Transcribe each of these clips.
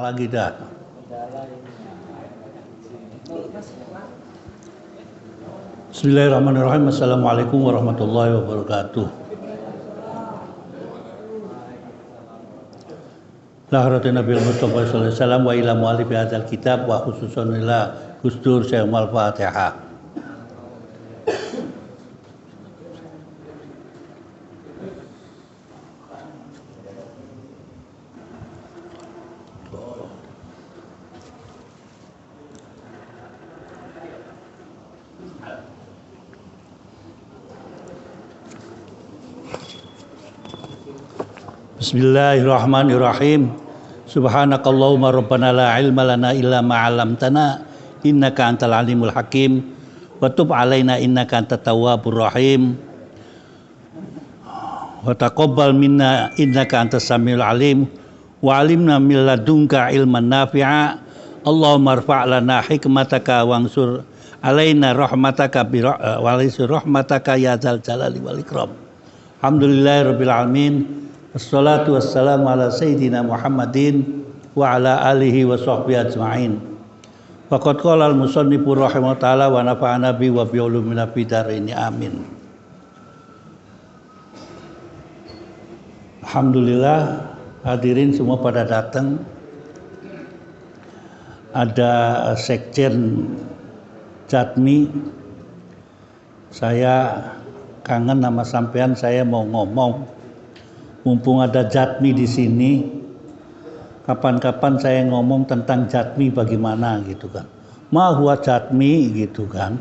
lagi dah. Bismillahirrahmanirrahim. Assalamualaikum warahmatullahi wabarakatuh. Laharatin Nabi Mustafa sallallahu alaihi wasallam wa ila mu'alif hadzal kitab wa khususan ila Gusdur Syekh Al-Fatihah. Bismillahirrahmanirrahim. Subhanakallahumma rabbana la ilma lana illa ma 'allamtana innaka antal alimul hakim wa tub 'alaina innaka antat tawwabur rahim wa taqabbal minna innaka antas samiul alim wa 'allimna min ladunka ilman nafi'a. Allahumma irfa' lana hikmataka wansur 'alaina rahmataka wa lisur rahmataka ya dzal jalali wal ikram. Alhamdulillahirabbil alamin. Assalatu wassalamu ala sayyidina Muhammadin wa ala alihi wa sahbihi ajma'in. Faqad qala al-musannifu rahimahullah ta'ala wa nafa'ana bi wa bi ulumina fid dharain amin. Alhamdulillah, hadirin semua pada datang. Ada Sekjen Jatmi. Saya kangen sama sampean, saya mau ngomong. Mumpung ada Jatmi di sini, kapan-kapan saya ngomong tentang Jatmi bagaimana gitu kan. Ma huwa Jatmi gitu kan.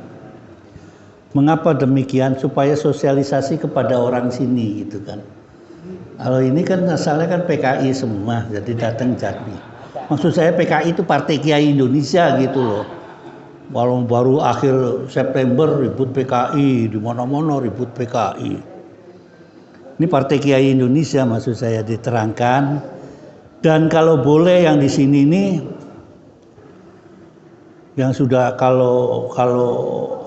Mengapa demikian? Supaya sosialisasi kepada orang sini gitu kan. Kalau ini kan asalnya kan PKI semua, jadi datang Jatmi. Maksud saya PKI itu Partai Kiai Indonesia gitu loh. Walau baru akhir September ribut PKI, di mana-mana ribut PKI. Ini Partai Kiai Indonesia maksud saya diterangkan. Dan kalau boleh yang di sini nih yang sudah kalau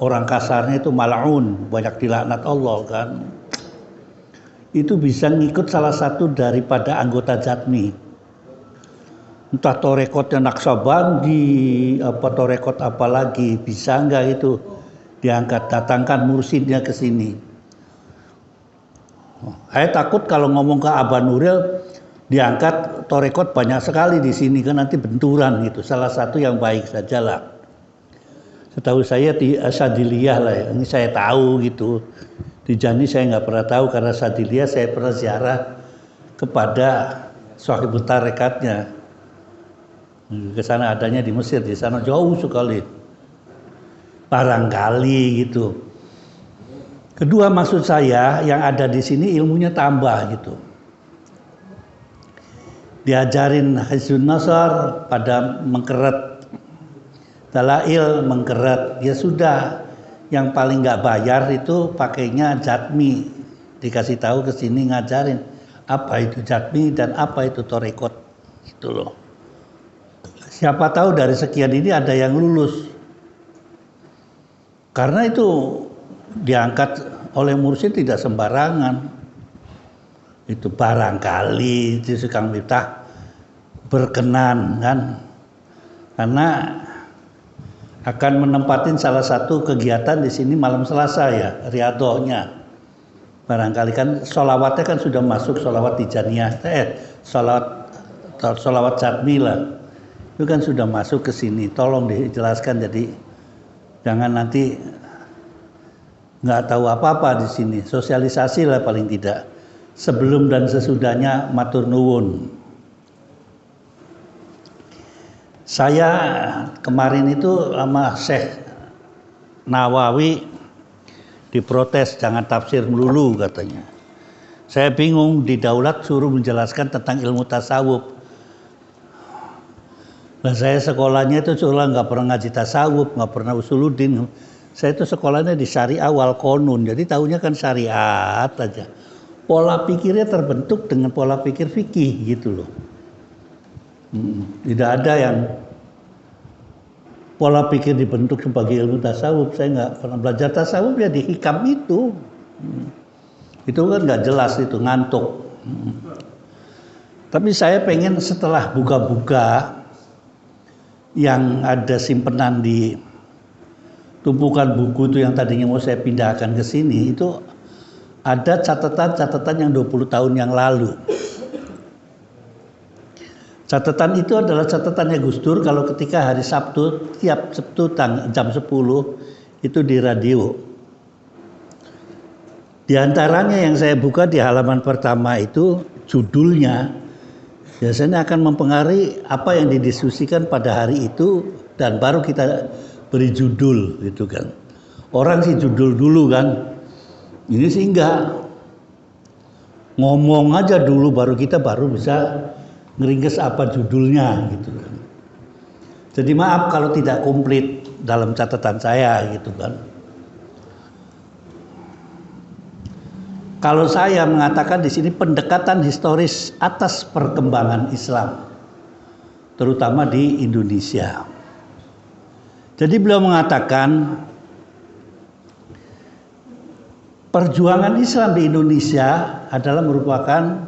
orang kasarnya itu mal'un, banyak dilaknat Allah kan. Itu bisa ngikut salah satu daripada anggota Jatmi. Entah torekotnya Naksabandi, apa torekot apa lagi, bisa enggak itu diangkat, datangkan mursidnya ke sini. Saya takut kalau ngomong ke Abah Nuril diangkat torekot banyak sekali di sini kan nanti benturan gitu. Salah satu yang baik sajalah. Setahu saya di Sadiliyah lah ya. Ini saya tahu gitu. Di Jani saya nggak pernah tahu karena Sadiliyah saya pernah ziarah kepada sahibul tarekatnya. Ke sana adanya di Mesir, di sana jauh sekali. Barangkali gitu. Kedua maksud saya yang ada di sini ilmunya tambah gitu. Diajarin Hizbun Nasr pada mengkeret dalail mengkeret. Ya sudah, yang paling nggak bayar itu pakainya Jatmi. Dikasih tahu ke sini ngajarin apa itu Jatmi dan apa itu torekot. Gitu loh. Siapa tahu dari sekian ini ada yang lulus. Karena itu diangkat oleh mursyid tidak sembarangan. Itu barangkali itu Kang Miftah berkenan kan, karena akan menempatin salah satu kegiatan di sini malam Selasa ya, riadohnya. Barangkali kan sholawatnya kan sudah masuk sholawat Tijaniyah, sholawat Jatmi lah. Itu kan sudah masuk ke sini. Tolong dijelaskan jadi jangan nanti nggak tahu apa-apa di sini. Sosialisasi lah paling tidak. Sebelum dan sesudahnya matur nuwun. Saya kemarin itu sama Syekh Nawawi diprotes jangan tafsir melulu katanya. Saya bingung, di Daulat suruh menjelaskan tentang ilmu tasawuf. Nah, saya sekolahnya itu nggak pernah ngaji tasawuf, nggak pernah usuluddin. Saya itu sekolahnya di syariah wal qanun, jadi tahunya kan syariat aja. Pola pikirnya terbentuk dengan pola pikir fikih gitu loh. Tidak ada yang pola pikir dibentuk sebagai ilmu tasawuf. Saya nggak pernah belajar tasawuf ya di hikam itu. Itu kan nggak jelas, itu ngantuk. Tapi saya pengen setelah buka-buka yang ada simpenan di tumpukan buku itu yang tadinya mau saya pindahkan ke sini, itu ada catatan-catatan yang 20 tahun yang lalu. Catatan itu adalah catatannya Gus Dur kalau ketika hari Sabtu, tiap Sabtu jam 10 itu di radio. Di antaranya yang saya buka di halaman pertama itu judulnya biasanya akan mempengaruhi apa yang didiskusikan pada hari itu dan baru kita beri judul gitu kan. Orang sih judul dulu kan. Ini sih enggak. Ngomong aja dulu baru kita baru bisa ngeringkes apa judulnya gitu kan. Jadi maaf kalau tidak komplit dalam catatan saya gitu kan. Kalau saya mengatakan di sini pendekatan historis atas perkembangan Islam, terutama di Indonesia. Jadi beliau mengatakan perjuangan Islam di Indonesia adalah merupakan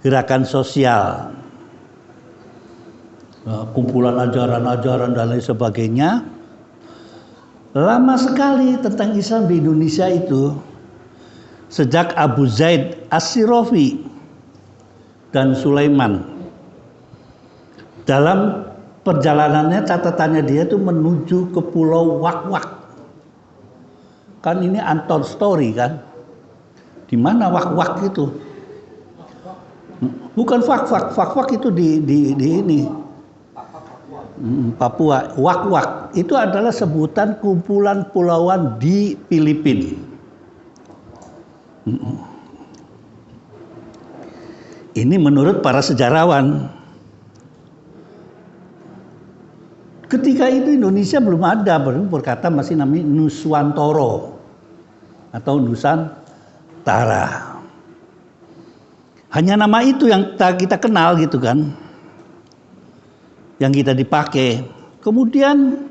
gerakan sosial, kumpulan ajaran-ajaran dan lain sebagainya. Lama sekali tentang Islam di Indonesia itu. Sejak Abu Zaid As-Sirafi dan Sulaiman dalam perjalanannya, catatannya dia itu menuju ke Pulau Wak-Wak. Kan ini untold story kan? Di mana Wak-Wak itu? Bukan Fak-Fak, Fak-Fak itu di ini Papua. Wak-Wak itu adalah sebutan kumpulan pulauan di Filipina. Ini menurut para sejarawan. Ketika itu Indonesia belum ada, berkata masih namanya Nuswantoro atau Nusantara. Hanya nama itu yang kita kenal gitu kan, yang kita dipakai. Kemudian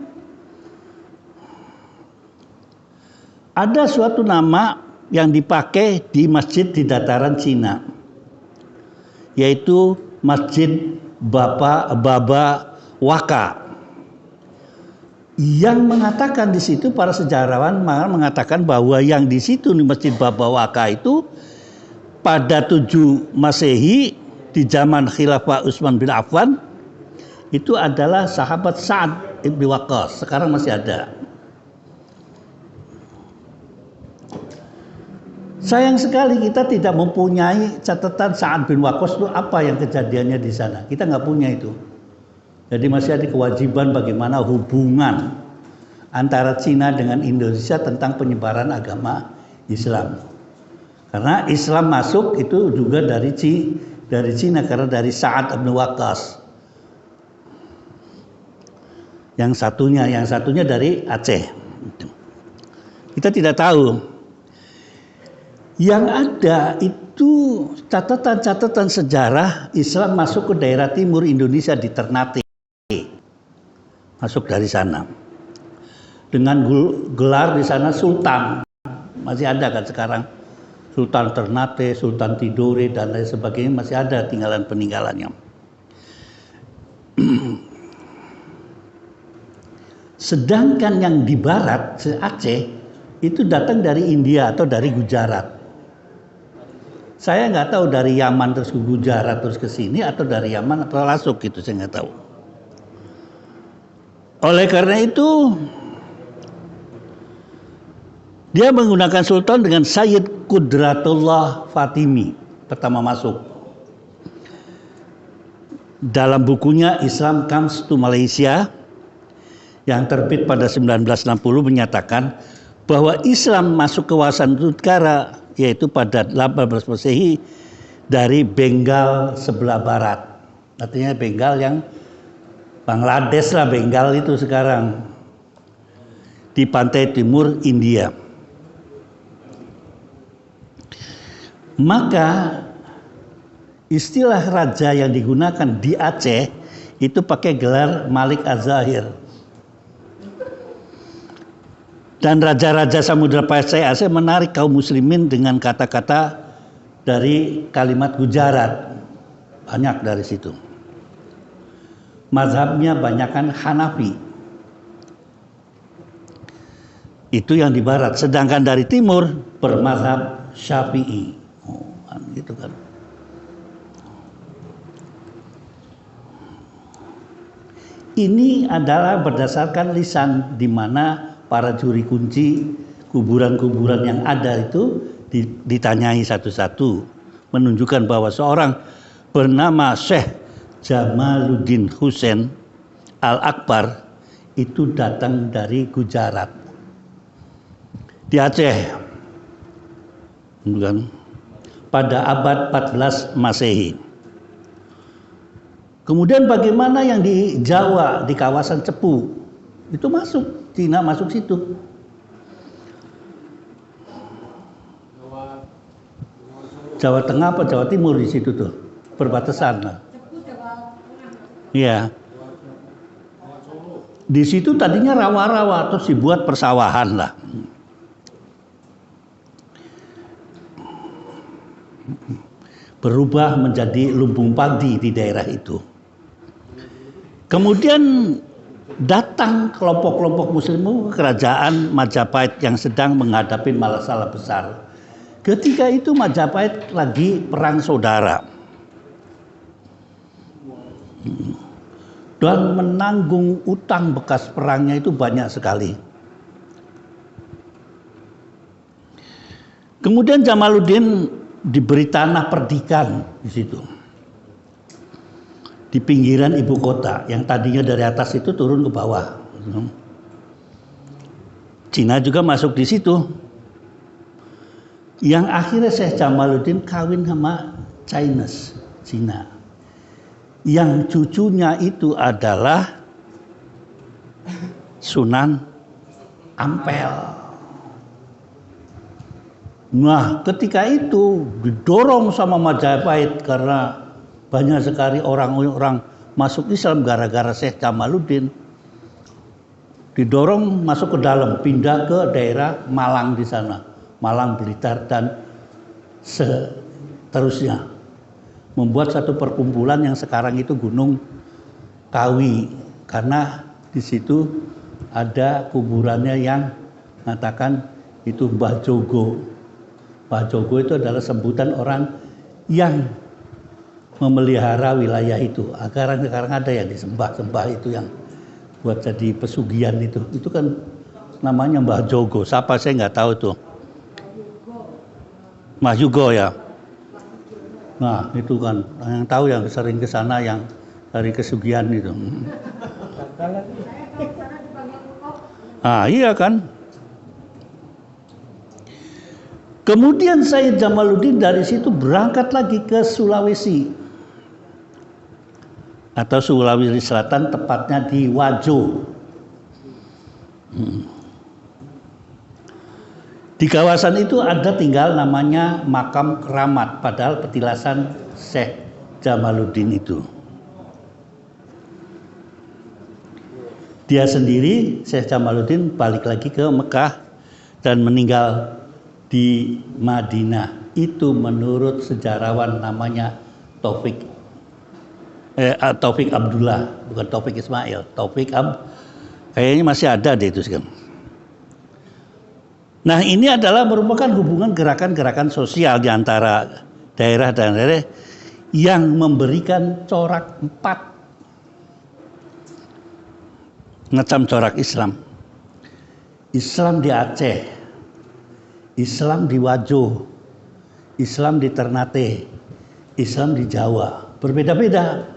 ada suatu nama yang dipakai di masjid di dataran Cina, yaitu Masjid Baba Waka. Yang mengatakan di situ para sejarawan mengatakan bahwa yang di situ di Masjid Baba Waka itu pada 7 Masehi di zaman Khilafah Utsman bin Affan itu adalah sahabat Sa'ad bin Waqqas, sekarang masih ada. Sayang sekali kita tidak mempunyai catatan Sa'ad bin Waqqas itu apa yang kejadiannya di sana. Kita nggak punya itu. Jadi masih ada kewajiban bagaimana hubungan antara Cina dengan Indonesia tentang penyebaran agama Islam. Karena Islam masuk itu juga dari Cina karena dari Sa'ad bin Waqqas. Yang satunya dari Aceh. Kita tidak tahu. Yang ada itu catatan-catatan sejarah Islam masuk ke daerah timur Indonesia di Ternate. Masuk dari sana. Dengan gelar di sana Sultan. Masih ada kan sekarang. Sultan Ternate, Sultan Tidore dan lain sebagainya masih ada peninggalan-peninggalannya. Sedangkan yang di barat, Aceh, itu datang dari India atau dari Gujarat. Saya nggak tahu dari Yaman terus ke Gujarat terus ke sini atau dari Yaman atau Lasuk gitu, saya nggak tahu. Oleh karena itu dia menggunakan sultan dengan Sayyid Qudratullah Fatimi pertama masuk. Dalam bukunya Islam Comes to Malaysia yang terbit pada 1960 menyatakan bahwa Islam masuk ke kawasan Nusantara yaitu pada 18 Masehi dari Bengal sebelah barat. Artinya Bengal yang Bangladesh lah, Bengal itu sekarang di pantai timur India. Maka istilah raja yang digunakan di Aceh itu pakai gelar Malik Az-Zahir. Dan raja-raja Samudra Pasai Aceh menarik kaum muslimin dengan kata-kata dari kalimat Gujarat. Banyak dari situ. mazhabnya banyakan Hanafi. Itu yang di barat. Sedangkan dari timur bermazhab Syafi'i. Oh, gitu kan. Ini adalah berdasarkan lisan, di mana para juri kunci kuburan-kuburan yang ada itu ditanyai satu-satu, menunjukkan bahwa seorang bernama Syekh Jamaluddin Husain Al-Akbar itu datang dari Gujarat, di Aceh, kan? Pada abad 14 Masehi. Kemudian bagaimana yang di Jawa, di kawasan Cepu, itu masuk, Cina masuk situ. Jawa Tengah apa Jawa Timur di situ tuh, perbatasan. Iya. Di situ tadinya rawa-rawa, terus dibuat persawahan lah. Berubah menjadi lumbung padi di daerah itu. Kemudian datang kelompok-kelompok muslim ke kerajaan Majapahit yang sedang menghadapi masalah besar. Ketika itu Majapahit lagi perang saudara dan menanggung utang bekas perangnya itu banyak sekali. Kemudian Jamaluddin diberi tanah perdikan di situ, di pinggiran ibu kota, yang tadinya dari atas itu turun ke bawah. Cina juga masuk di situ. Yang akhirnya Syekh Jamaluddin kawin sama Cina. Yang cucunya itu adalah Sunan Ampel. Nah, ketika itu didorong sama Majapahit karena banyak sekali orang-orang masuk Islam gara-gara Syekh Jamaluddin. Didorong masuk ke dalam, pindah ke daerah Malang di sana, Malang, Blitar dan seterusnya. Membuat satu perkumpulan yang sekarang itu Gunung Kawi, karena di situ ada kuburannya yang mengatakan itu Mbah Jogo. Mbah Jogo itu adalah sebutan orang yang memelihara wilayah itu. Sekarang ada yang disembah-sembah itu, yang buat jadi pesugihan itu. Itu kan namanya Mbah Jogo. Siapa saya nggak tahu tuh. Mbah Jogo ya. Nah itu kan yang tahu, yang sering ke sana, yang dari kesugihan itu. Ah iya kan. Kemudian Syekh Jamaluddin dari situ berangkat lagi ke Sulawesi atau Sulawesi Selatan, tepatnya di Wajo. Di kawasan itu ada tinggal namanya Makam Keramat, padahal petilasan Syekh Jamaluddin itu. Dia sendiri, Syekh Jamaluddin, balik lagi ke Mekah dan meninggal di Madinah. Itu menurut sejarawan namanya Taufik Abdullah, bukan Taufik Ismail. Kayaknya masih ada deh itu sekarang. Nah, ini adalah merupakan hubungan gerakan-gerakan sosial di antara daerah dan daerah yang memberikan corak 4 macam corak Islam. Islam di Aceh, Islam di Wajo, Islam di Ternate, Islam di Jawa, berbeda-beda.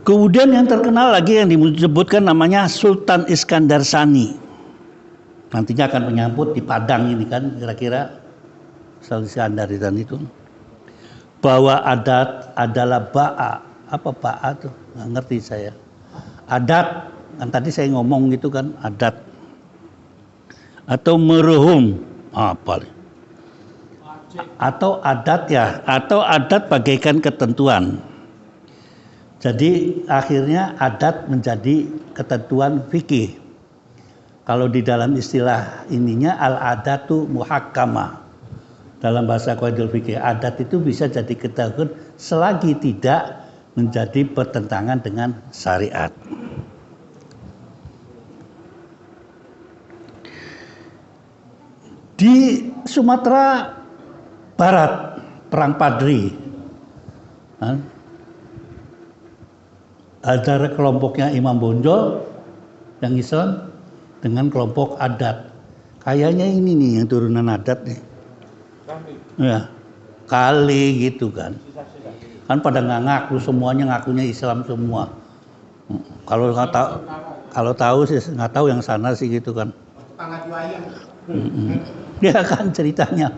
Kemudian yang terkenal lagi yang disebutkan namanya Sultan Iskandar Sani. Nantinya akan menyambut di Padang ini kan, kira-kira Sultan Iskandar itu. Bahwa adat adalah ba'a. Apa ba'a tuh? Nggak ngerti saya. Adat, kan tadi saya ngomong gitu kan, adat. Atau merhum, apa? Atau adat ya, atau adat bagaikan ketentuan. Jadi akhirnya adat menjadi ketentuan fikih. Kalau di dalam istilah ininya al-adatu muhakkamah. Dalam bahasa qaidul fikih, adat itu bisa jadi ketentuan selagi tidak menjadi bertentangan dengan syariat. Di Sumatera Barat, perang Padri, ada kelompoknya Imam Bonjol yang Islam dengan kelompok adat. Kayaknya ini nih yang turunan adat nih. Ya, kali gitu kan. Kan pada nggak ngaku, semuanya ngakunya Islam semua. Kalau tahu sih nggak tahu yang sana sih gitu kan. Ya kan ceritanya.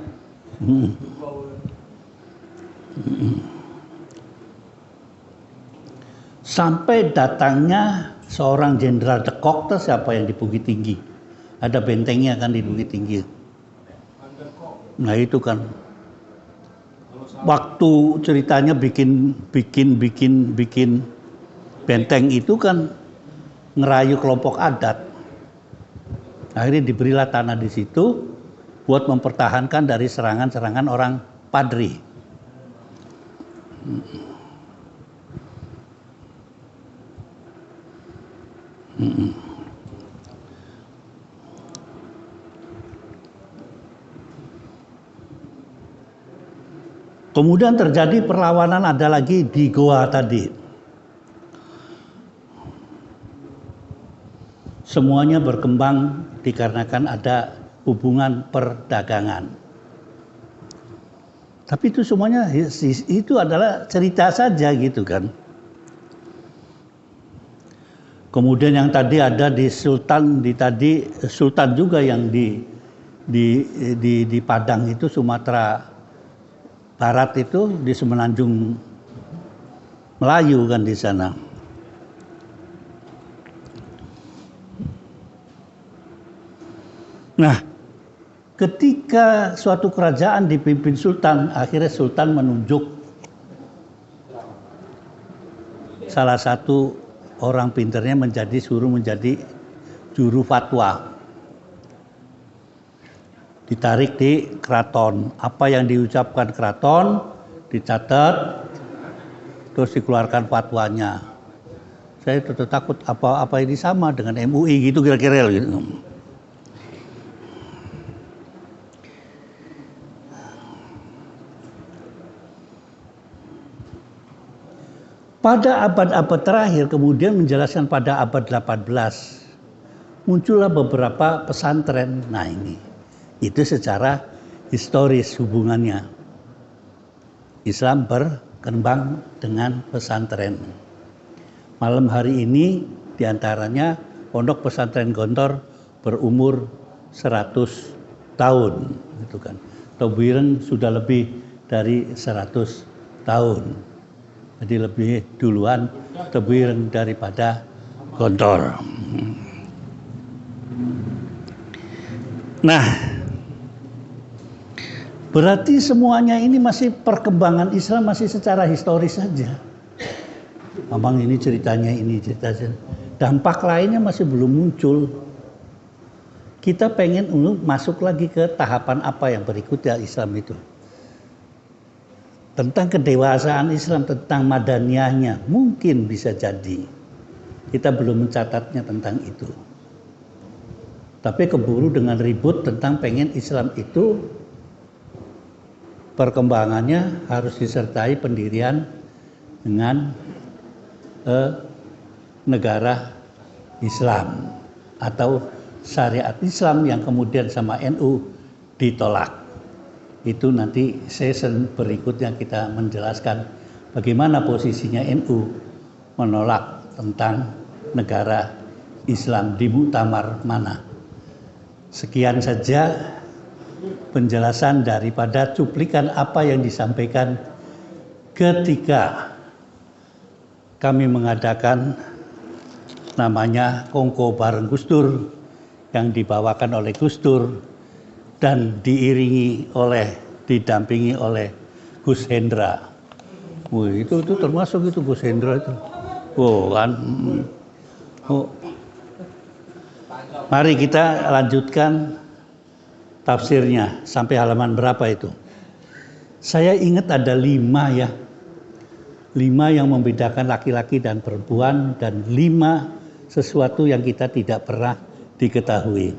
Sampai datangnya seorang jenderal de Kock, siapa yang di Bukit Tinggi? Ada bentengnya kan di Bukit Tinggi. Nah itu kan. Waktu ceritanya bikin benteng itu kan ngerayu kelompok adat. Akhirnya diberilah tanah di situ buat mempertahankan dari serangan-serangan orang Padri. Kemudian terjadi perlawanan ada lagi di Goa tadi. Semuanya berkembang dikarenakan ada hubungan perdagangan. Tapi itu semuanya itu adalah cerita saja gitu kan. Kemudian yang tadi ada di Sultan juga yang di Padang itu Sumatera Barat itu di Semenanjung Melayu kan di sana. Nah, ketika suatu kerajaan dipimpin sultan, akhirnya sultan menunjuk salah satu orang pinternya menjadi juru fatwa. Ditarik di keraton, apa yang diucapkan keraton dicatat, terus dikeluarkan fatwanya. Saya tetap takut apa ini sama dengan MUI gitu kira-kira gitu. Pada abad-abad terakhir, kemudian menjelaskan pada abad 18, muncullah beberapa pesantren. Nah ini, itu secara historis hubungannya. Islam berkembang dengan pesantren. Malam hari ini diantaranya Pondok Pesantren Gontor berumur 100 tahun. Gitu kan. Tobireng sudah lebih dari 100 tahun. Jadi lebih duluan Tobireng daripada Gontor. Nah, berarti semuanya ini masih perkembangan Islam masih secara historis saja. Memang ini ceritanya. Dampak lainnya masih belum muncul. Kita pengen masuk lagi ke tahapan apa yang berikutnya Islam itu. Tentang kedewasaan Islam, tentang madaniyahnya, mungkin bisa jadi. Kita belum mencatatnya tentang itu. Tapi keburu dengan ribut tentang pengen Islam itu perkembangannya harus disertai pendirian dengan negara Islam atau syariat Islam yang kemudian sama NU ditolak. Itu nanti season berikutnya kita menjelaskan bagaimana posisinya NU menolak tentang negara Islam di muktamar mana. Sekian saja penjelasan daripada cuplikan apa yang disampaikan ketika kami mengadakan namanya Kongko bareng Gus-Dur yang dibawakan oleh Gus-Dur dan didampingi oleh Gus Hendra. Wih, itu termasuk itu Gus Hendra itu. Oh kan. Oh. Mari kita lanjutkan tafsirnya sampai halaman berapa itu? Saya ingat ada 5 ya. 5 yang membedakan laki-laki dan perempuan dan 5 sesuatu yang kita tidak pernah diketahui.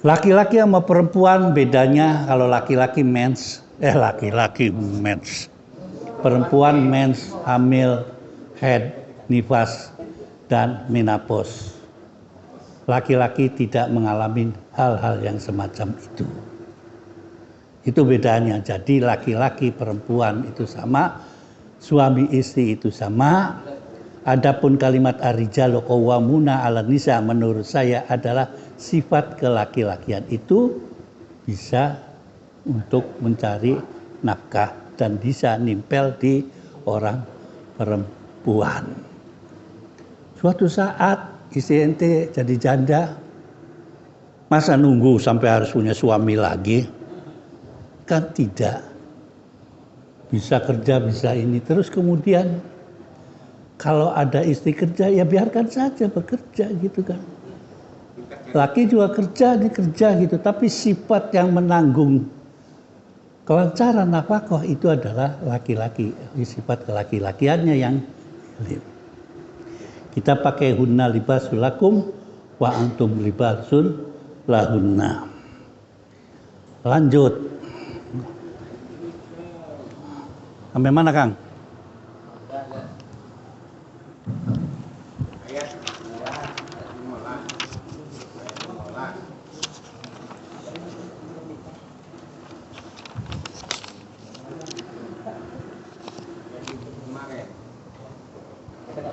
Laki-laki sama perempuan bedanya, kalau laki-laki mens, perempuan mens, hamil, head, nifas, dan menopause. Laki-laki tidak mengalami hal-hal yang semacam itu. Itu bedanya. Jadi laki-laki perempuan itu sama, suami istri itu sama. Adapun kalimat ar-rijalu qawwamuna 'alan nisa menurut saya adalah sifat kelaki-lakian itu bisa untuk mencari nafkah dan bisa nimpel di orang perempuan. Suatu saat istri ente jadi janda, masa nunggu sampai harus punya suami lagi? Kan tidak. Bisa kerja, bisa ini. Terus kemudian kalau ada istri kerja, ya biarkan saja bekerja gitu kan. Laki juga kerja, dia kerja gitu. Tapi sifat yang menanggung kelancaran nafkah itu adalah laki-laki. Sifat kelaki-lakiannya yang kita pakai hunna libasul lakum wa antum libasul lahunna. Lanjut. Sampai mana, Kang?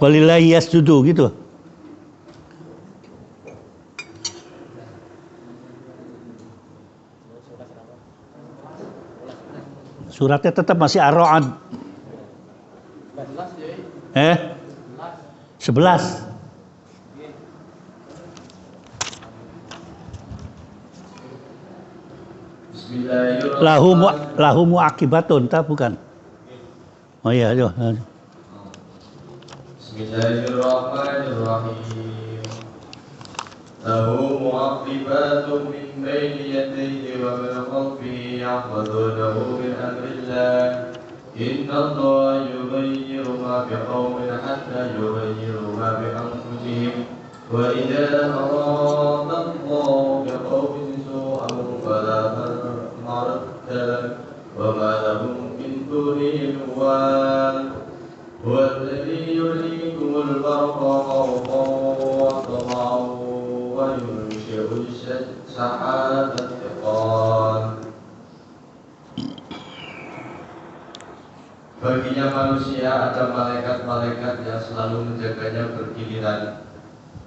Walillahi yasjudu gitu. Suratnya tetap masih Ar-Ra'd. 11. Lahu muaqibatun, tak bukan? Oh iya, ayo. Bismillahirrahmanirrahim. Lahu mu'aqibatun min bayni yadayhi wa min khalfihi yahfazunahu min amrillah. Inna Allaha yughayyiru ma biqaumin hatta yughayyiru ma bi anfusihim. Wa idza arada Allahu biqaumin su'an fala maradda lahu wa ma lahum min dunihi min wal. هو الذي يريكم البرق خوفا وطمعا وينشئ السحاب الثقال. Baginya manusia ada malaikat-malaikat yang selalu menjaganya bergiliran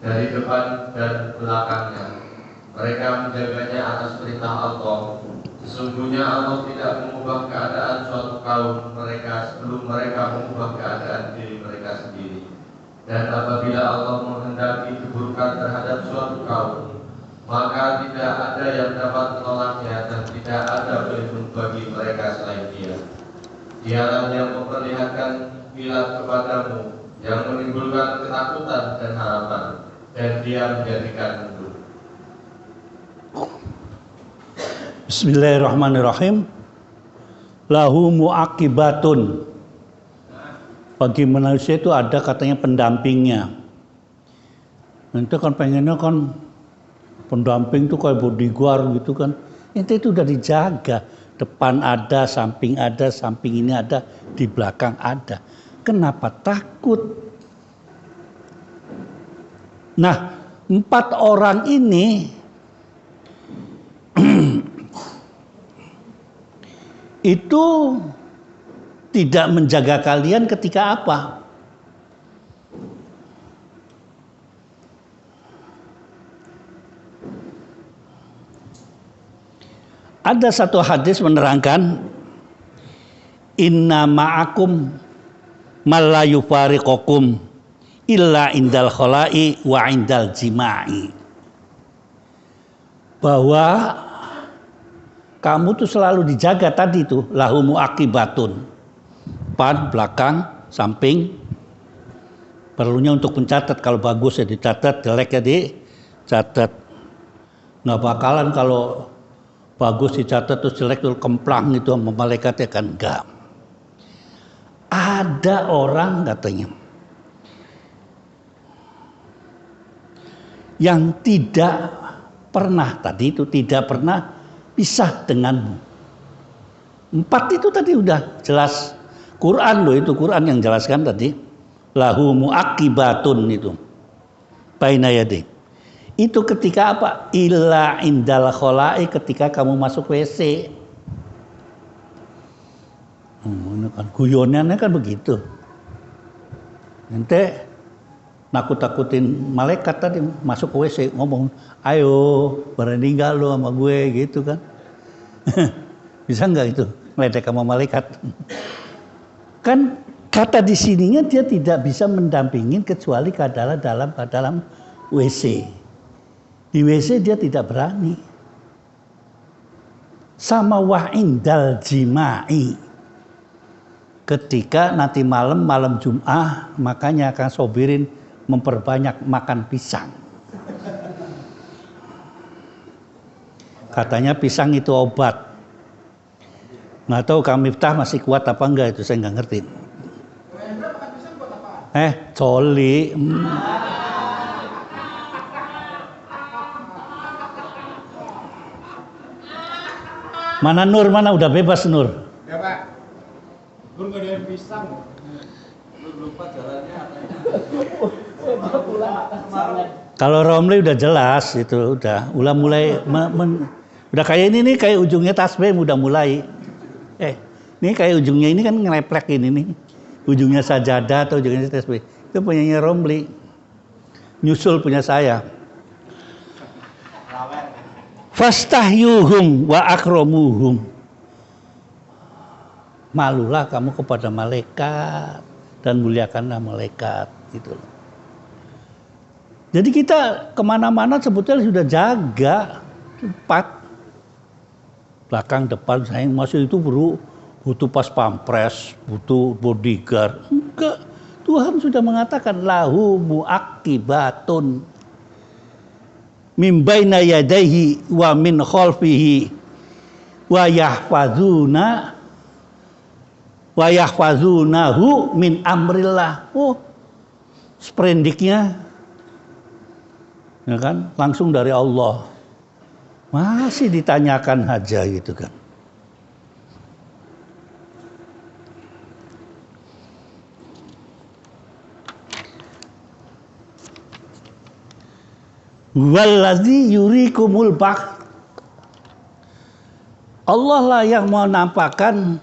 dari depan dan belakangnya. Mereka menjaganya atas perintah Allah. Sesungguhnya Allah tidak mengubah keadaan suatu kaum mereka sebelum mereka mengubah keadaan diri mereka sendiri. Dan apabila Allah menghendaki keburukan terhadap suatu kaum, maka tidak ada yang dapat menolaknya dan tidak ada pelindung bagi mereka selain Dia. Dialah yang memperlihatkan kilat kepadamu, yang menimbulkan ketakutan dan harapan, dan Dia menjadikan mendung. Bismillahirrahmanirrahim. Lahu muaqibatun. Bagi manusia itu ada katanya pendampingnya. Nanti kan pengennya kan pendamping itu kayak bodyguard gitu kan. Itu udah dijaga. Depan ada, samping ini ada, di belakang ada. Kenapa takut? Nah, 4 orang ini itu tidak menjaga kalian ketika apa? Ada satu hadis menerangkan inna ma'akum la yufariqukum illa indal khala'i wa indal jima'i. Bahwa kamu tuh selalu dijaga tadi tuh lahu muaqibatun. Depan, belakang, samping, Perlunya untuk mencatat, kalau bagus ya dicatat, jelek ya dicatat. Nggak bakalan kalau bagus dicatat terus jelek itu kemplang itu sama malaikatnya kan, enggak. Ada orang katanya yang tidak pernah pisah denganmu. 4 itu tadi udah jelas. Quran loh, itu Quran yang jelaskan tadi. Lahu muaqibatun itu baina yadi. Itu ketika apa? Illa indal khola'i, ketika kamu masuk WC. Ini kan guyonannya kan begitu. Nanti nakut-takutin malaikat tadi masuk ke WC ngomong, ayo berani nggak lo sama gue gitu kan. Bisa nggak itu ngeledek sama malaikat? Kan kata di sininya dia tidak bisa mendampingin kecuali ke dalam WC. Di WC dia tidak berani. Sama wa'indal jima'i. Ketika nanti malam Jum'ah, makanya akan sobirin memperbanyak makan pisang. Katanya pisang itu obat. Nggak tahu Kang Miftah masih kuat apa enggak, itu saya nggak ngerti. Coli. Mana Nur, mana udah bebas Nur? Ya Pak. Nur gak ada pisang. Lupa jalannya. Kalau Romli udah jelas itu udah mulai udah kayak ini nih, kayak ujungnya tasbih udah mulai. Ini kayak ujungnya ini kan ngeleplek ini nih. Ujungnya sajadah atau ujungnya tasbih. Itu punyanya Romli. Nyusul punya saya. Fastahyuhum wa akramuhum. Malulah kamu kepada malaikat dan muliakanlah malaikat gitu. Jadi kita kemana-mana sebetulnya sudah jaga 4 belakang depan. Saya masih itu butuh pas pampres, butuh bodyguard. Enggak, Tuhan sudah mengatakan lahu muaqibatun min baina yadayhi wa min khalfihi wa yahfazunahu min amrillah. Sprendiknya ya kan langsung dari Allah. Masih ditanyakan aja gitu kan. Wallazi yurikumul bak. Allah lah yang menampakkan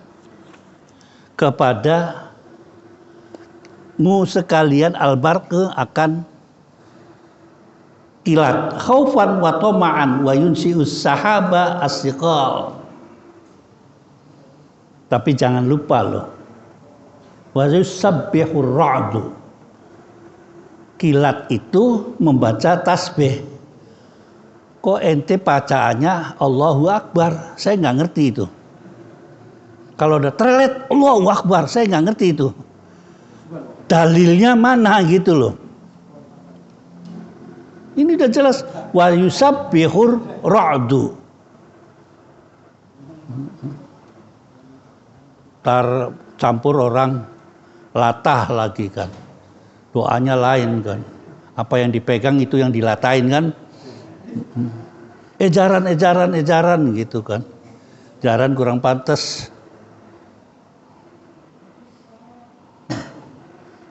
kepada mu sekalian al-barq akan kilat khaufan wa tama'an wa yunsi'us sahaba as-siqal. Tapi jangan lupa loh, wa yusabbihur ra'du. Kilat itu membaca tasbih. Kok ente bacaannya Allahu Akbar? Saya nggak ngerti itu. Kalau udah trelet Allahu Akbar, saya nggak ngerti itu. Dalilnya mana gitu loh. Ini udah jelas. Wa yusabbihur ra'du. Campur orang latah lagi kan. Doanya lain kan. Apa yang dipegang itu yang dilatain kan. Ejaran gitu kan. Ejaran kurang pantas.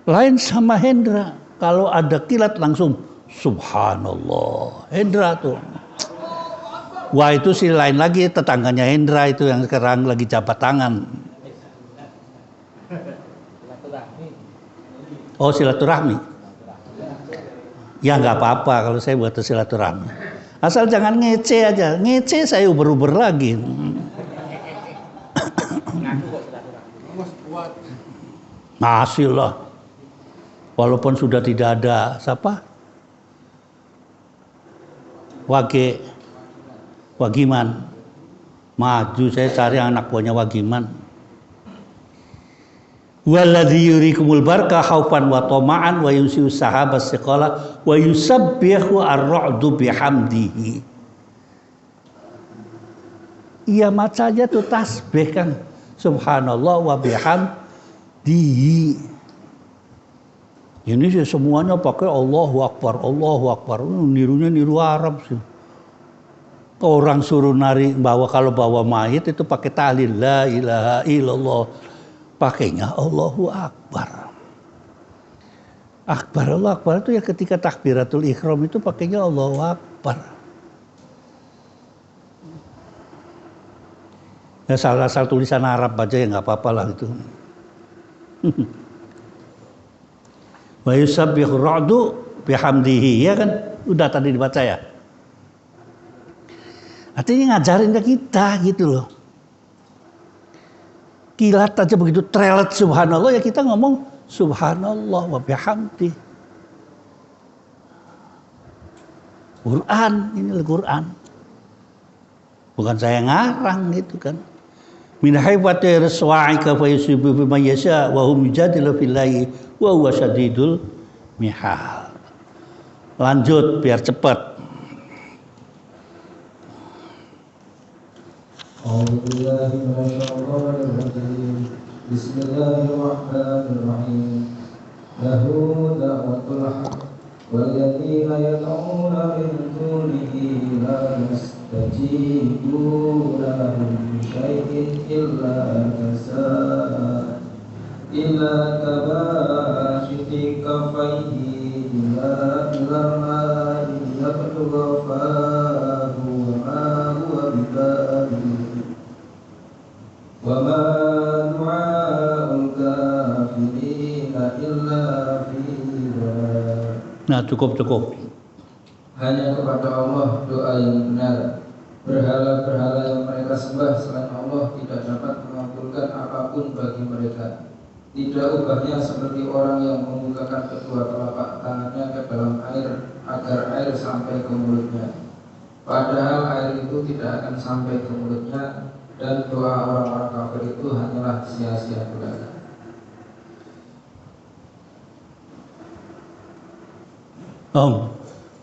Lain sama Hendra. Kalau ada kilat langsung subhanallah. Hendra tuh. Wah itu sih lain lagi, tetangganya Hendra itu yang sekarang lagi jabat tangan. Oh silaturahmi. Ya nggak apa-apa kalau saya buat silaturahmi. Asal jangan ngece aja. Ngece saya uber-uber lagi. Masih lah. Walaupun sudah tidak ada siapa? Wagiman. Maju saya cari anak buahnya Wagiman. Walladzi yurikumul barqa khaufan wa tama'an wa yusiu sahabas siqala wa yusabbihu ar-ra'du bihamdihi. Ia macanya tuh tasbih kan, subhanallah wa bihamdihi. Ini sih semuanya pakai Allahu Akbar, Allahu Akbar. Nirunya niru Arab sih. Orang suruh kalau bawa mayit itu pakai tahlil la ilaha illallah. Pakainya Allahu Akbar. Allah Akbar itu ya ketika takbiratul ihram itu pakainya Allahu Akbar. Ya asal tulisan Arab aja ya nggak apa-apa lah itu. Wa yusabbihu ra'du bihamdihi, ya kan? Udah tadi dibaca ya. Artinya ngajarin ke kita gitu loh. Kilat aja begitu trelet subhanallah ya kita ngomong subhanallah wa bihamdi. Quran, ini Al-Quran. Bukan saya ngarang gitu kan. Min haifati raswa'ika fa yusibu bima yasha wa hum yujadilu fillahi wa huwa syadidul mihal. Lanjut biar cepat. Bismillahirrahmanirrahim. Lahu da'watul haqq walladzina yad'una min dunihi la yastajibu lahum syai'in illa kabashiti kaffayhi ila al-ma'i yabluga fahu wa ma huwa bibaligh wa ma du'a'ul kafirina illa fi dhalal. Nah, cukup. Hanya kepada Allah doa yang benar. Berhala-berhala yang mereka sembah selain Allah tidak dapat mengabulkan apapun bagi mereka. Tidak ubahnya seperti orang yang membukakan kedua telapak tangannya ke dalam air agar air sampai ke mulutnya. Padahal air itu tidak akan sampai ke mulutnya, dan doa orang-orang kafir itu hanyalah sia-sia belaka.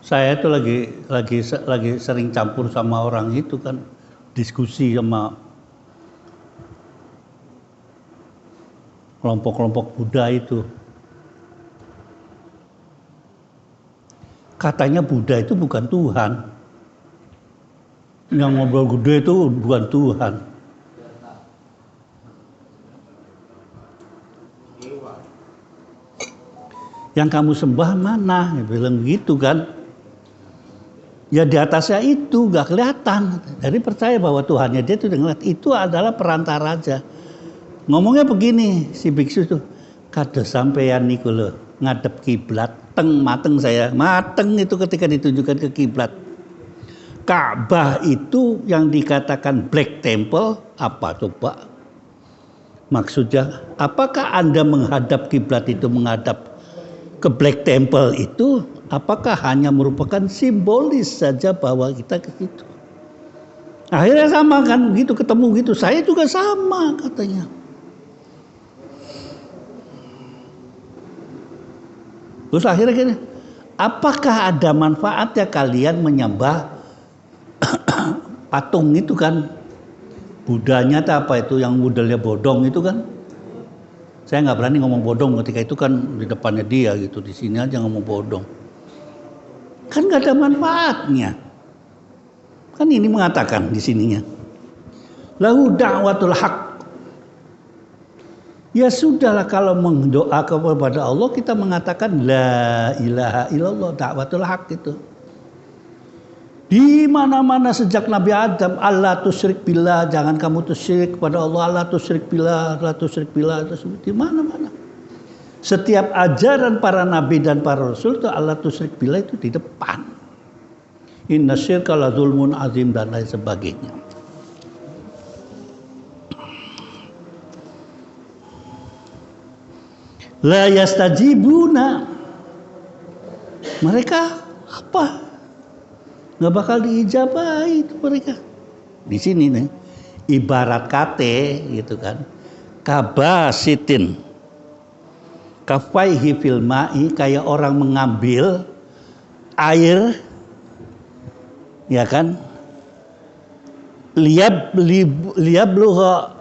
Saya itu lagi sering campur sama orang itu kan, diskusi sama kelompok-kelompok Buddha itu. Katanya Buddha itu bukan Tuhan. Yang ngobrol gede itu bukan Tuhan. Yang kamu sembah mana? Dia bilang gitu kan. Ya di atasnya itu gak kelihatan. Jadi percaya bahwa Tuhannya dia itu ngeliat. Itu adalah perantara aja. Ngomongnya begini si biksu itu. Kada sampeyan niku lho ngadep kiblat, mateng saya. Mateng itu ketika ditunjukkan ke kiblat. Ka'bah itu yang dikatakan Black Temple apa coba? Maksudnya apakah Anda menghadap kiblat itu menghadap ke Black Temple itu, apakah hanya merupakan simbolis saja bahwa kita ke situ? Akhirnya sama kan, gitu ketemu gitu. Saya juga sama katanya. Terus akhirnya gini, apakah ada manfaatnya kalian menyembah patung itu kan? Budanya apa itu yang modelnya bodong itu kan? Saya nggak berani ngomong bodong ketika itu kan di depannya dia gitu, di sini aja ngomong bodong. Kan nggak ada manfaatnya. Kan ini mengatakan di sininya. Lahu da'watul haq. Ya sudahlah kalau mendoa kepada Allah kita mengatakan la ilaha illallah, da'watul haq itu. Di mana-mana sejak Nabi Adam, Allah tusyrik billah, jangan kamu tusyrik kepada Allah, Allah tusyrik billah, Allah tusyrik billah, di mana-mana. Setiap ajaran para nabi dan para rasul itu Allah tusyrik billah itu di depan. Inna syirka la zulmun azim dan lain sebagainya. La yastajibuna. Mereka apa? Nggak bakal diijabahi itu mereka. Di sini nih ibarat kate gitu kan. Kabasitin kafaihi fil ma'i, kayak orang mengambil air, ya kan, liyabluha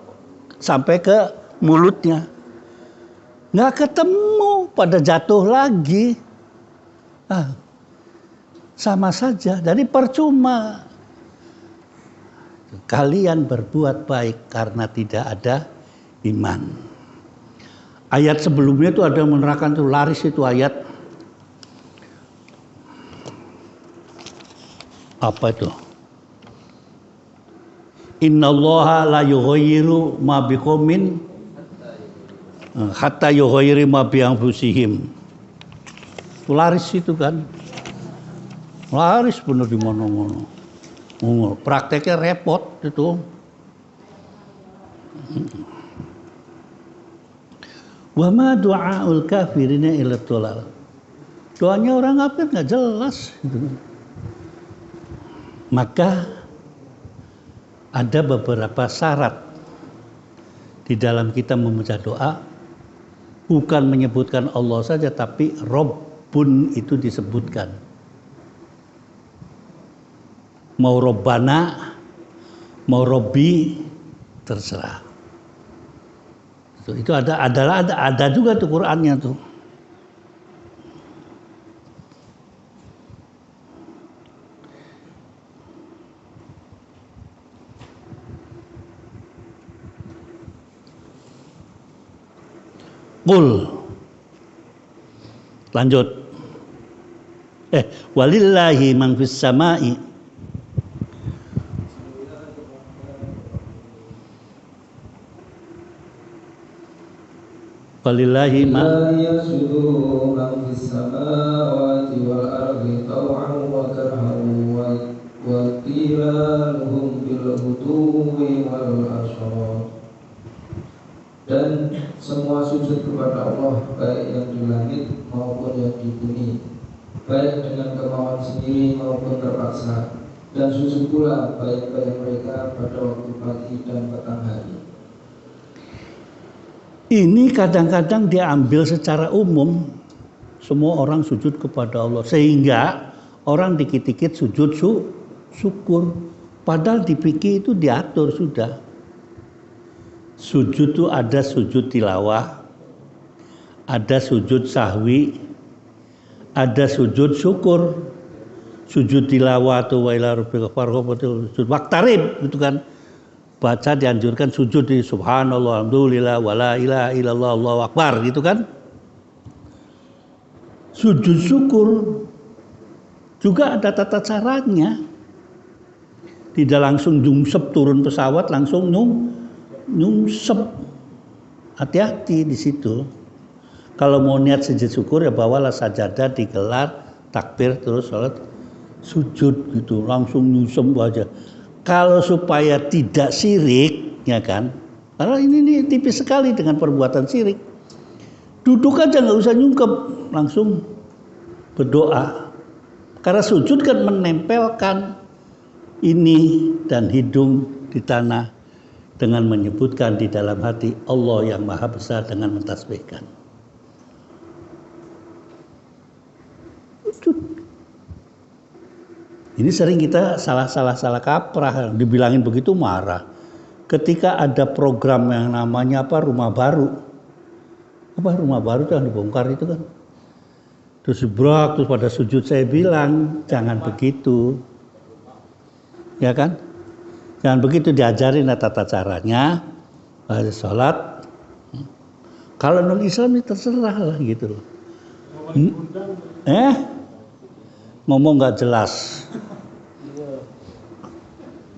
sampai ke mulutnya, nggak ketemu, pada jatuh lagi. Sama saja, jadi percuma kalian berbuat baik karena tidak ada iman. Ayat sebelumnya itu ada yang menerangkan, itu laris itu ayat apa itu? Innallaha la yughayyiru ma biqaumin hatta yughayyiru ma bi anfusihim. Laris itu kan. Laris bener di mana-mana. Prakteknya repot itu. Wa ma du'aul kafirina illa dhalal. Doanya orang kafir enggak jelas gitu. Maka ada beberapa syarat di dalam kita membaca doa, bukan menyebutkan Allah saja, tapi Rabbun itu disebutkan. Mau Robbana, mau Robbi, terserah. Itu ada juga tuh Qur'annya tuh. Qul, lanjut. Walillahi man fis sama'i. Walillahi man yasjudu man fis samawati wal ardi taw'an wa karhan wa qilaluhum bil huduwi wal asyar. Dan semua sujud kepada Allah, baik yang di langit maupun yang di bumi, baik dengan kemauan sendiri maupun terpaksa. Dan sujud pula baik-baik mereka pada waktu pagi dan petang hari. Ini kadang-kadang diambil secara umum, semua orang sujud kepada Allah, sehingga orang dikit-dikit sujud syukur. Padahal di fikih itu diatur sudah. Sujud itu ada sujud tilawah, ada sujud sahwi, ada sujud syukur. Sujud tilawah itu wa ila rabbika farghab, sujud waqtarib itu kan, baca dianjurkan sujud di subhanallah alhamdulillah wala ilaha illallah Allahu akbar gitu kan. Sujud syukur juga ada tata caranya. Tidak langsung nyungsep turun pesawat langsung nyungsep. Hati-hati di situ. Kalau mau niat sujud syukur ya bawalah sajadah, digelar, takbir, terus salat sujud gitu, langsung nyungsep aja. Kalau supaya tidak syirik, ya kan? Karena ini tipis sekali dengan perbuatan syirik. Duduk aja nggak usah nyungkep, langsung berdoa. Karena sujud kan menempelkan ini dan hidung di tanah dengan menyebutkan di dalam hati Allah yang Maha Besar dengan mentasbihkan. Ini sering kita salah kaprah, dibilangin begitu marah. Ketika ada program yang namanya rumah baru itu yang dibongkar itu kan. Terus pada sujud saya bilang jangan begitu, ya kan? Jangan begitu, diajarin tata caranya, sholat. Kalau non Islam itu terserah lah gitu loh. Ngomong nggak jelas.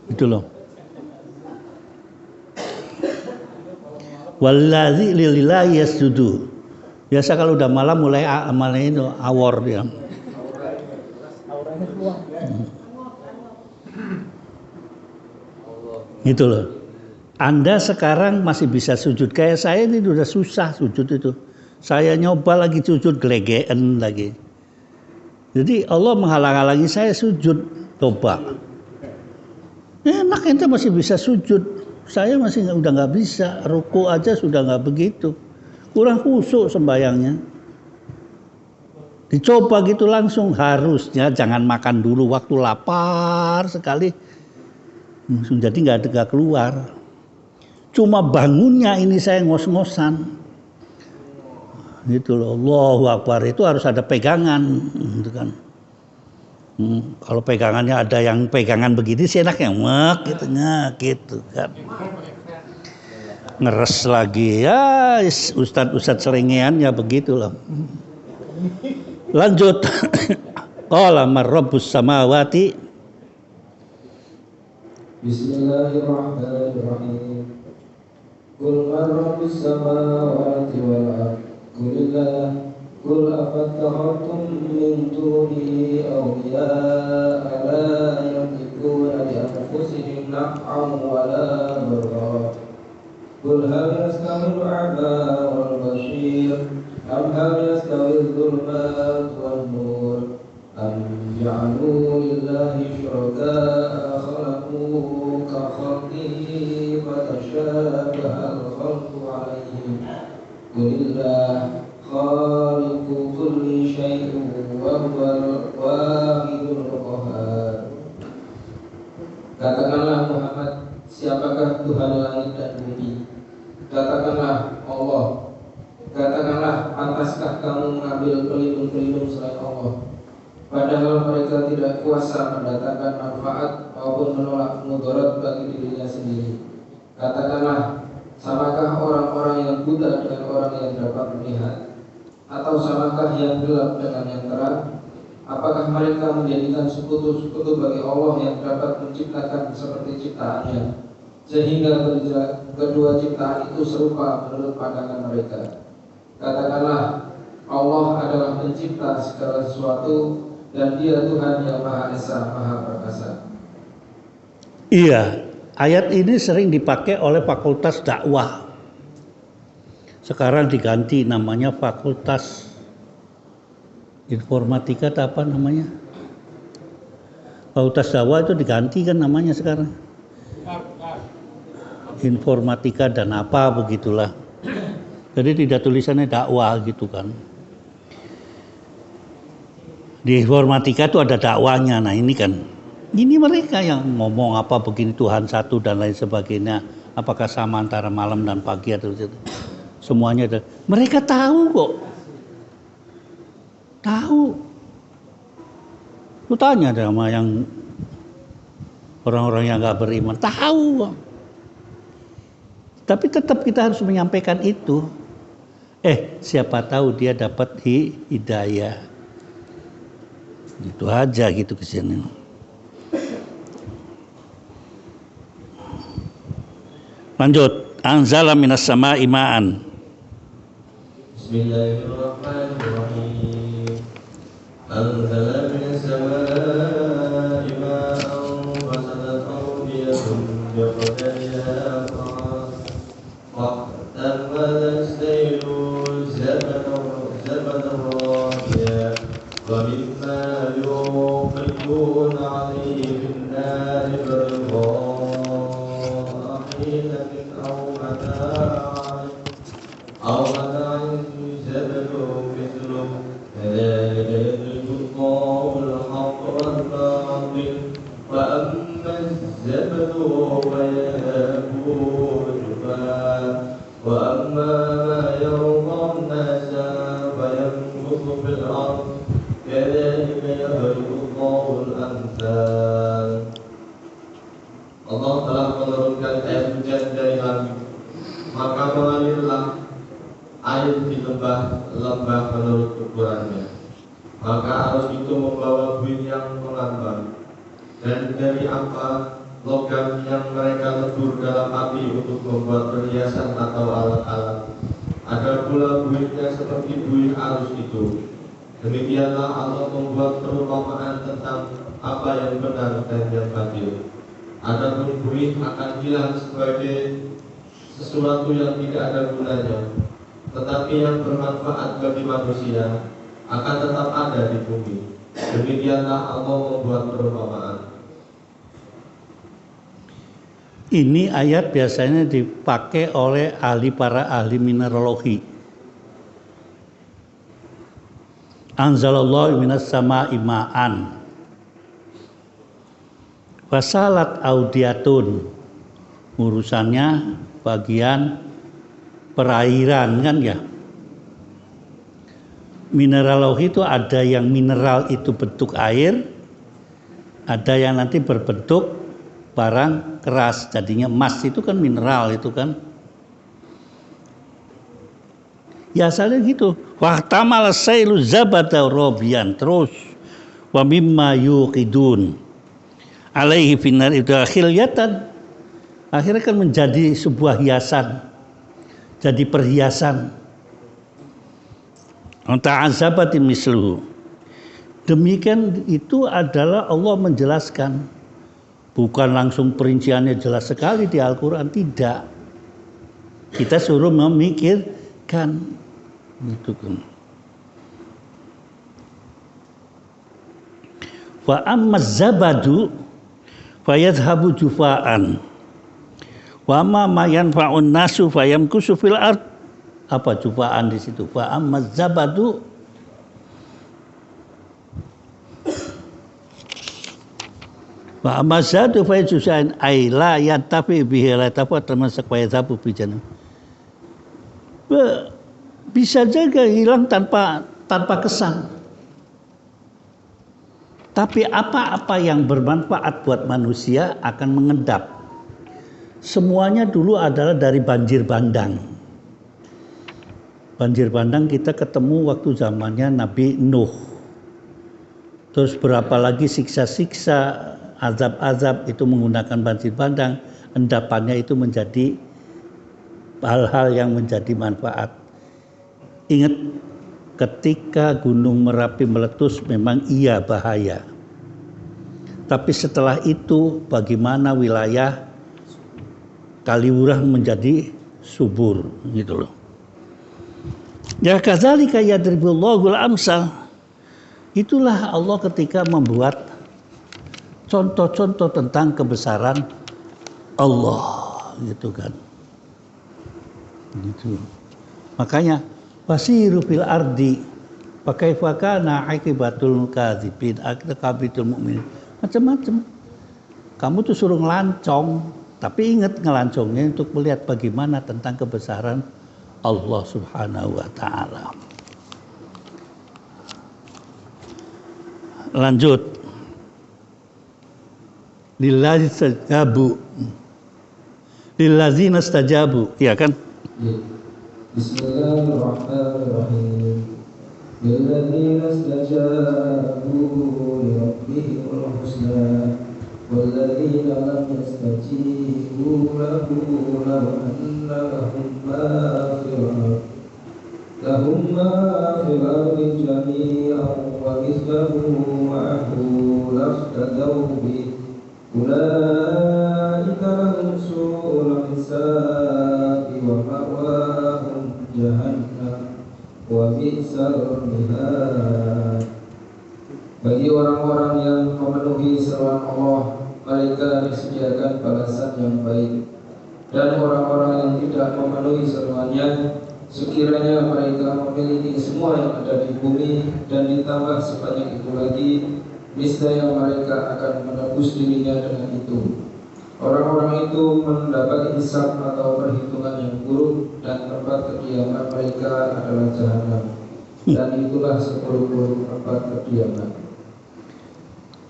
Itu loh. Wallazi lillahi yasjudu. Biasa kalau udah malam mulai amalnya itu awor dia. Gitu loh. Anda sekarang masih bisa sujud, kayak saya ini udah susah sujud itu. Saya nyoba lagi sujud gelegean lagi. Jadi Allah menghalang-halangi saya sujud, coba. Enak ente masih bisa sujud, saya masih udah nggak bisa. Ruku aja sudah nggak begitu. kurang khusyuk sembayangnya. Dicoba gitu langsung, harusnya jangan makan dulu waktu lapar sekali. Jadi nggak keluar. Cuma bangunnya ini saya ngos-ngosan. Gitu loh, Allahu Akbar, itu harus ada pegangan, gitu kan. Kalau pegangannya ada yang pegangan begini sih enaknya gitu kan. Ngeres lagi ya, ustadz selingean ya begitulah. Lanjut. Qala marrabbus samawati. Bismillahirrahmanirrahim. Qul marrabbus samawati wal ardh. Qulillah. Qul afattakhadtum min dunihi awliya'a la yamlikuna li anfusihim naf'an wa la darra. Qul hal yastawil a'ma wal basir am hal yastawil dhulumat wan nur am ja'alu lillahi syuraka'a khalaqu ka khalqihi fatashabaha al-khalqu 'alaihim. Qulillah khaliqu kulli syai'in wa huwal wahidul qahhar. Katakanlah Muhammad, siapakah Tuhan langit dan bumi? Katakanlah Allah. Katakanlah, pantaskah kamu mengambil pelindung-pelindung selain Allah? Padahal mereka tidak kuasa mendatangkan manfaat maupun menolak mudarat bagi dirinya sendiri. Katakanlah, samakah orang-orang yang buta dengan orang yang dapat melihat? Atau samakah yang gelap dengan yang terang? Apakah mereka menjadikan sekutu-sekutu bagi Allah yang dapat menciptakan seperti ciptaannya, sehingga kedua ciptaan itu serupa menurut pandangan mereka? Katakanlah, Allah adalah pencipta segala sesuatu dan Dia Tuhan yang Maha Esa, Maha Perkasa. Iya, ayat ini sering dipakai oleh fakultas dakwah. Sekarang diganti namanya fakultas informatika atau apa namanya? Fakultas dakwah itu diganti kan namanya sekarang. Informatika dan apa begitulah. Jadi tidak tulisannya dakwah gitu kan. Di informatika itu ada dakwanya. Nah ini kan, ini mereka yang ngomong apa begini Tuhan satu dan lain sebagainya. Apakah sama antara malam dan pagi atau itu? Semuanya ada. Mereka tahu kok. Tahu. Lu tanya sama yang orang-orang yang nggak beriman. Tahu kok. Tapi tetap kita harus menyampaikan itu. Siapa tahu dia dapat hidayah. Itu aja gitu kesini. Lanjut. Anzala minas sama'i ma'an. Bismillahirrahmanirrahim. Anzala minas sama'i ma'an fasalat awdiyatun biqadariha faqtan wa nastailu zamanan rahiya wa mimma yuqidun 'alayhi bin nari أو متاع زبد مثله كذلك يضرب الله الحق والباطل وأما الزبد فيذهب جفاء وأما ما يرضى الناس فيمكث في الأرض كذلك يضرب الله الأمثال. Allah telah menurunkan air hujan dari langit, maka mengalirlah air di lembah-lembah menurut ukurannya. Maka arus itu membawa buih yang mengambang, dan dari apa logam yang mereka lebur dalam api untuk membuat perhiasan atau alat-alat. Ada pula buihnya seperti buih arus itu. Demikianlah Allah membuat perumpamaan tentang apa yang benar dan yang batil. Adapun buih akan hilang sebagai sesuatu yang tidak ada gunanya, tetapi yang bermanfaat bagi manusia akan tetap ada di bumi. Demikianlah Allah membuat perumpamaan. Ini ayat biasanya dipakai oleh para ahli mineralogi. Anzalallahu minas sama'i ma'an wasalat audiyatun, urusannya bagian perairan kan ya. Mineral lauh itu ada yang mineral itu bentuk air, ada yang nanti berbentuk barang keras, jadinya emas itu kan mineral itu kan. Ya asalnya gitu. Wahtamal sailu zabata robian, terus wa mimma yuqidun alaihi finar itu akhiriyatan, akhirnya kan menjadi sebuah hiasan, jadi perhiasan. Ta'azzabatin misluhu. Demikian itu adalah Allah menjelaskan, bukan langsung perinciannya jelas sekali di Al-Quran, tidak. Kita suruh memikirkan gitu kan. Wa amma zabadu fayadhabu jufa'an wa ma yanfa'un nasu fayamkusu fil ard. Apa jufa'an di situ? Fa amma zabadu wa amma zadu fayadhusain ay la yantafi bihi la tafa termasuk fayadhabu bijana. Bisa juga hilang tanpa kesan. Tapi apa-apa yang bermanfaat buat manusia akan mengendap. Semuanya dulu adalah dari banjir bandang. Banjir bandang kita ketemu waktu zamannya Nabi Nuh. Terus berapa lagi siksa-siksa, azab-azab itu menggunakan banjir bandang. Endapannya itu menjadi hal-hal yang menjadi manfaat. Ingat, ketika Gunung Merapi meletus memang iya bahaya. Tapi setelah itu bagaimana wilayah Kaliurang menjadi subur gitu loh. Ya kadzalika yadribullahul amsal. Itulah Allah ketika membuat contoh-contoh tentang kebesaran Allah gitu kan. Gitu. Makanya wasiru fil ardi fa kaifa kana aqibatul kadzibin aqibatul mu'min. Macam-macam. Kamu tuh suruh ngelancong, tapi ingat ngelancongnya untuk melihat bagaimana tentang kebesaran Allah Subhanahu wa taala. Lanjut. Lillazina stajabu. Ya kan? Bismillahirrahmanirrahim. Lillazina stajabu li rabbihimul husna walladzina lam yastajibu lahu law anna lahum ma fil ardi jami'an wa mithluhu ma'ahu laftadaw bi ulaika lahum su'ul hisabi wa ma'wahum jahannam wa bi'sal mihad. Bagi orang-orang yang memenuhi seruan Allah, mereka disediakan balasan yang baik. Dan orang-orang yang tidak memenuhi seruannya, sekiranya mereka memiliki semua yang ada di bumi dan ditambah sebanyak itu lagi, niscaya mereka akan menebus dirinya dengan itu. Orang-orang itu mendapat hisab atau perhitungan yang buruk, dan tempat kediaman mereka adalah jahanam. Dan itulah seburuk-buruk tempat kediaman.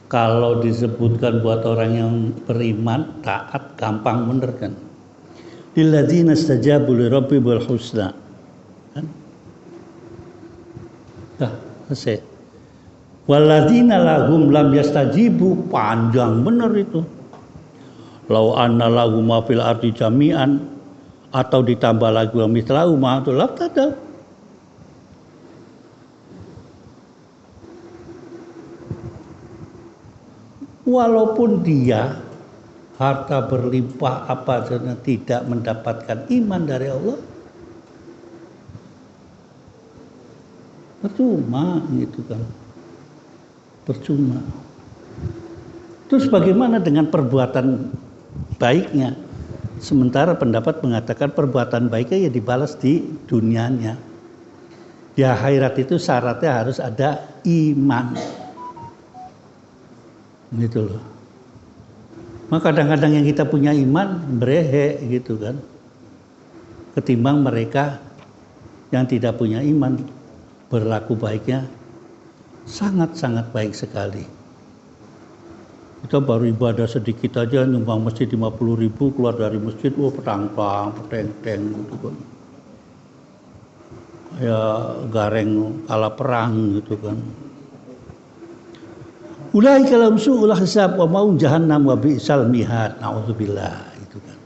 Kalau disebutkan buat orang yang beriman, taat, gampang bener kan. Lilladzina stajabu li rabbihimul husna. Kan? Selesai. Walladzina lahum lam yastajibu, panjang bener itu. Lau anna lahu ma fil ardi jami'an, atau ditambah lagi wa mithlahu ma tu laftada. Walaupun dia harta berlimpah apa saja tidak mendapatkan iman dari Allah, percuma gitu kan, percuma. Terus bagaimana dengan perbuatan baiknya? Sementara pendapat mengatakan perbuatan baiknya ya dibalas di dunianya. Ya akhirat itu syaratnya harus ada iman. Gitu loh. Maka kadang-kadang yang kita punya iman berehe gitu kan. Ketimbang mereka yang tidak punya iman, berlaku baiknya sangat-sangat baik sekali. Kita baru ibadah sedikit aja, nyumbang masjid 50.000, keluar dari masjid, petang-tang, peteng-teng gitu kan. Ya gareng kalah perang gitu kan. Ulaika lahum su'ul hisab wa ma'un jahannam wa bi'sal mihad. Nauzubillah itu kan.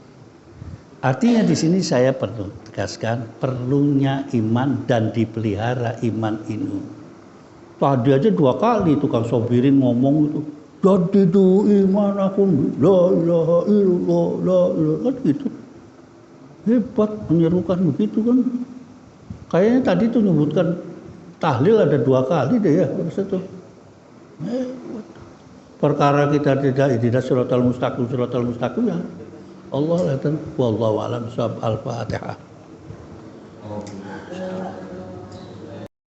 Artinya di sini saya perlu tegaskan perlunya iman dan dipelihara iman ini. Tadi aja 2 kali tukang sobirin ngomong itu. Jadi itu iman aku la ilaha illallah la ilaha kan gitu. Hebat menyerukan begitu kan. Kayaknya tadi tuh menyebutkan tahlil ada 2 kali deh ya. Itu. Perkara kita tidak suratul mustaqim ya. Allah lihat wallahu a'lam bishawab. Al-Fatihah.